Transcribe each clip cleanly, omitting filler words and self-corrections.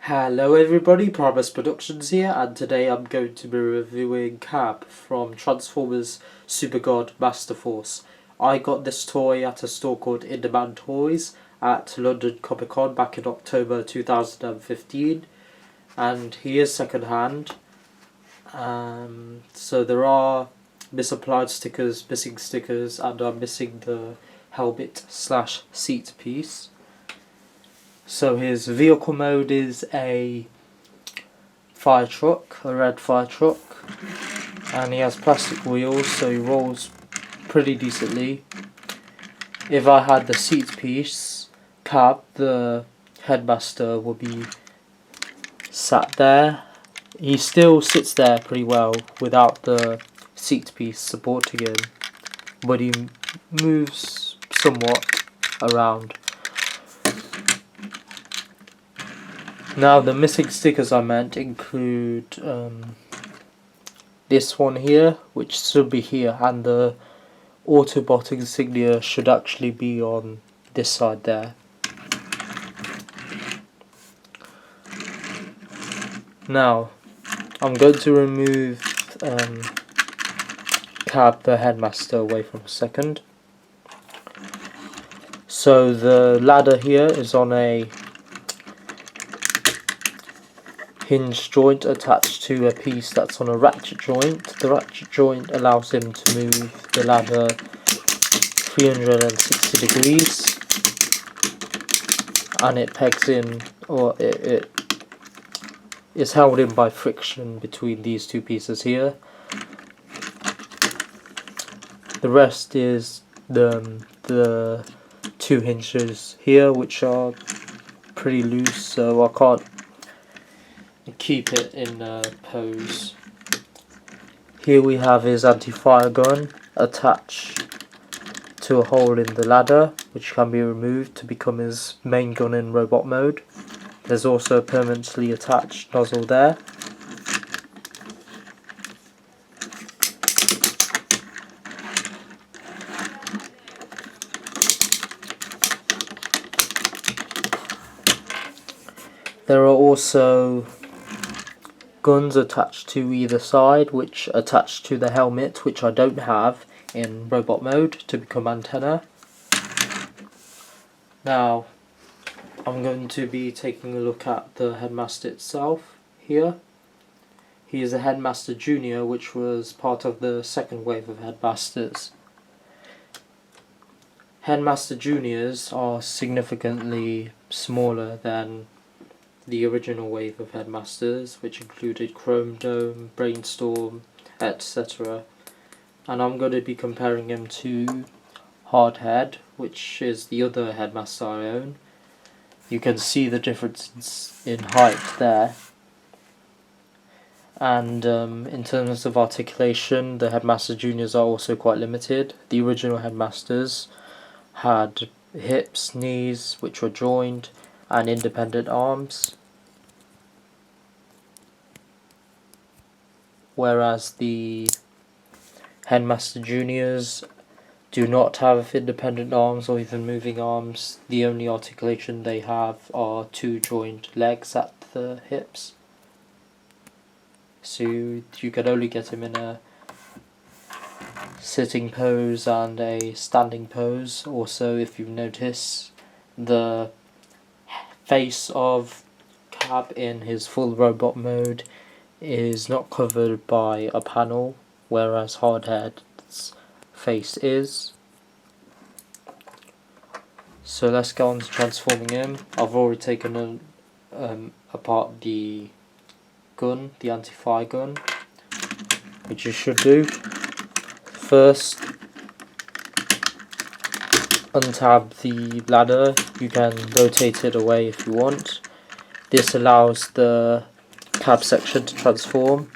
Hello everybody, Promise Productions here, and today I'm going to be reviewing Cab from Transformers Super God Master Force. I got this toy at a store called In Demand Toys at London Comic Con back in October 2015, and he is second hand. So there are misapplied stickers, missing stickers, and I'm missing the helmet/seat piece. So his vehicle mode is a fire truck, a red fire truck, and he has plastic wheels, so he rolls pretty decently. If I had the seat piece, Cab, the Headmaster, would be sat there. He still sits there pretty well without the seat piece supporting him, but he moves somewhat around. Now the missing stickers I meant include this one here, which should be here, and the Autobot insignia should actually be on this side there. Now I'm going to remove Cab the Headmaster away from a second. So the ladder here is on a hinge joint attached to a piece that's on a ratchet joint. The ratchet joint allows him to move the ladder 360 degrees, and it pegs in, or it is held in by friction between these two pieces here. The rest is the two hinges here, which are pretty loose, so I can't keep it in pose. Here we have his anti-fire gun attached to a hole in the ladder, which can be removed to become his main gun in robot mode. There's also a permanently attached nozzle there. There are also guns attached to either side, which attach to the helmet, which I don't have in robot mode, to become antenna. Now I'm going to be taking a look at the Headmaster itself here. He is a Headmaster Junior, which was part of the second wave of Headmasters. Headmaster Juniors are significantly smaller than the original wave of Headmasters, which included Chrome Dome, Brainstorm, etc. And I'm going to be comparing him to Hardhead, which is the other Headmaster I own. You can see the difference in height there. And in terms of articulation, the Headmaster Juniors are also quite limited. The original Headmasters had hips, knees, which were joined, and independent arms, whereas the Headmaster Juniors do not have independent arms or even moving arms. The only articulation they have are two joined legs at the hips, so you can only get him in a sitting pose and a standing pose. Also, if you notice, the face of Cab in his full robot mode is not covered by a panel, whereas Hardhead's face is. So let's go on to transforming him. I've already taken apart the gun, the anti-fire gun, which you should do. First, untab the ladder. You can rotate it away if you want. This allows the cab section to transform.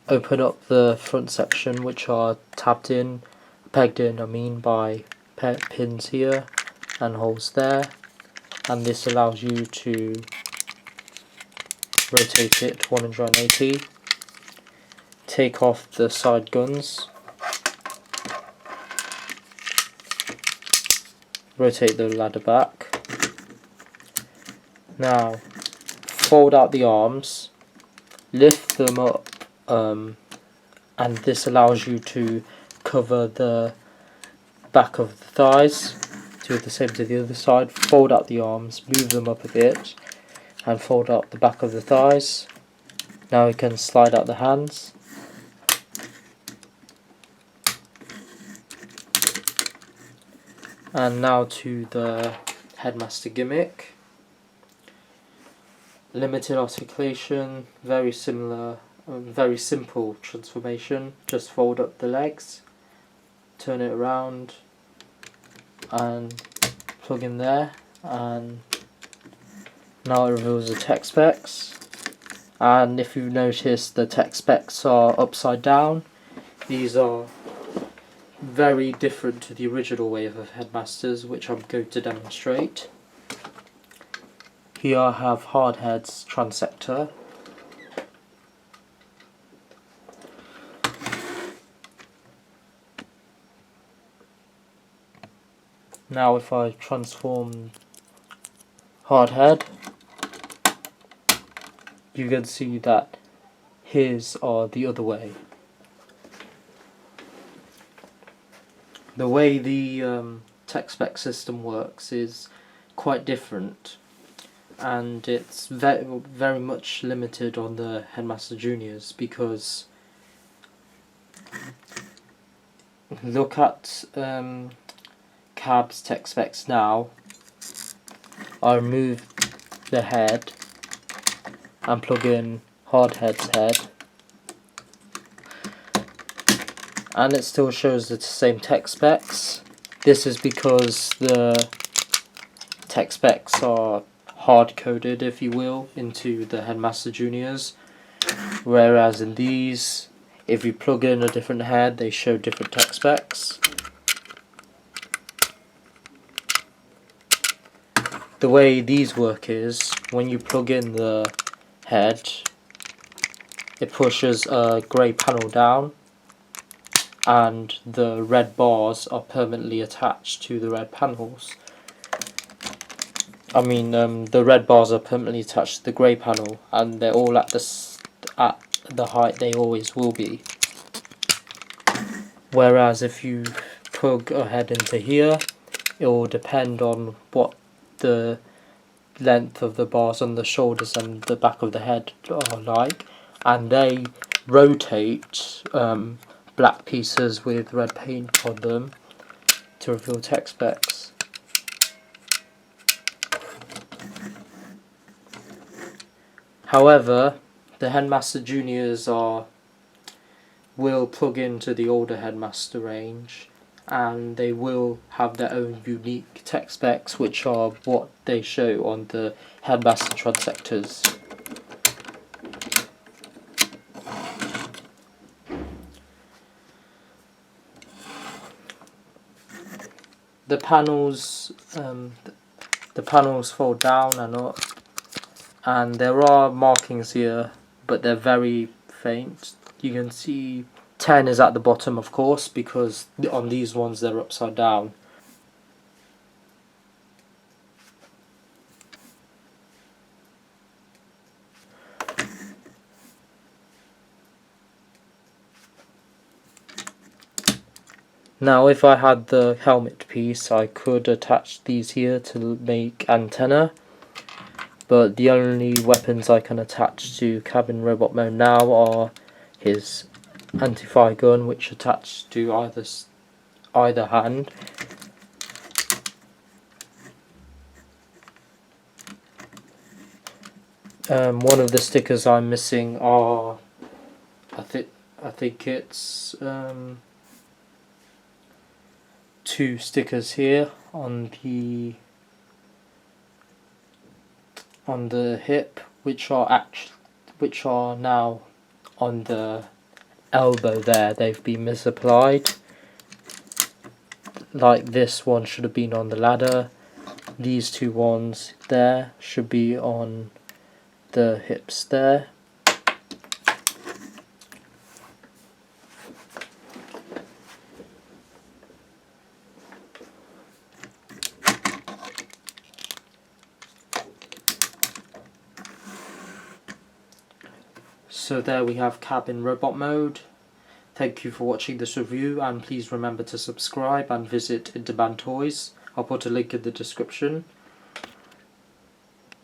Open up the front section, which are pegged in by pins here and holes there, and this allows you to rotate it 180. Take off the side guns. Rotate the ladder back. Now fold out the arms, lift them up, and this allows you to cover the back of the thighs. Do the same to the other side. Fold out the arms, move them up a bit, and fold out the back of the thighs. Now we can slide out the hands. And now to the Headmaster gimmick. Limited articulation, very similar, very simple transformation. Just fold up the legs, turn it around, and plug in there. And now it reveals the tech specs. And if you've noticed, the tech specs are upside down. These are very different to the original wave of Headmasters, which I'm going to demonstrate. Here I have Hardhead's transector. Now if I transform Hardhead, you can see that his are the other way. The way the tech spec system works is quite different, and it's very much limited on the Headmaster Juniors, because look at Cab's tech specs now. I remove the head and plug in Hardhead's head, and it still shows the same tech specs. This is because the tech specs are hard coded, if you will, into the Headmaster Juniors, whereas in these, if you plug in a different head, they show different tech specs. The way these work is, when you plug in the head, it pushes a grey panel down, and the red bars are permanently attached to the red panels. The red bars are permanently attached to the grey panel, and they're all at the height they always will be. Whereas if you plug a head into here, it will depend on what the length of the bars on the shoulders and the back of the head are like, and they rotate black pieces with red paint on them to reveal tech specs. However, the Headmaster Juniors will plug into the older Headmaster range, and they will have their own unique tech specs, which are what they show on the Headmaster transectors. The panels fold down and up, and there are markings here, but they're very faint. You can see 10 is at the bottom, of course, because on these ones they're upside down. Now if I had the helmet piece, I could attach these here to make antenna, but the only weapons I can attach to Cabin Robot Mode now are his anti-fire gun, which attached to either hand. One of the stickers I'm missing are, I think it's 2 stickers here on the hip, which are now on the elbow there. They've been misapplied. Like this one should have been on the ladder. These 2 ones there should be on the hips there. So there we have cabin robot mode. Thank you for watching this review, and please remember to subscribe and visit In Demand Toys. I'll put a link in the description.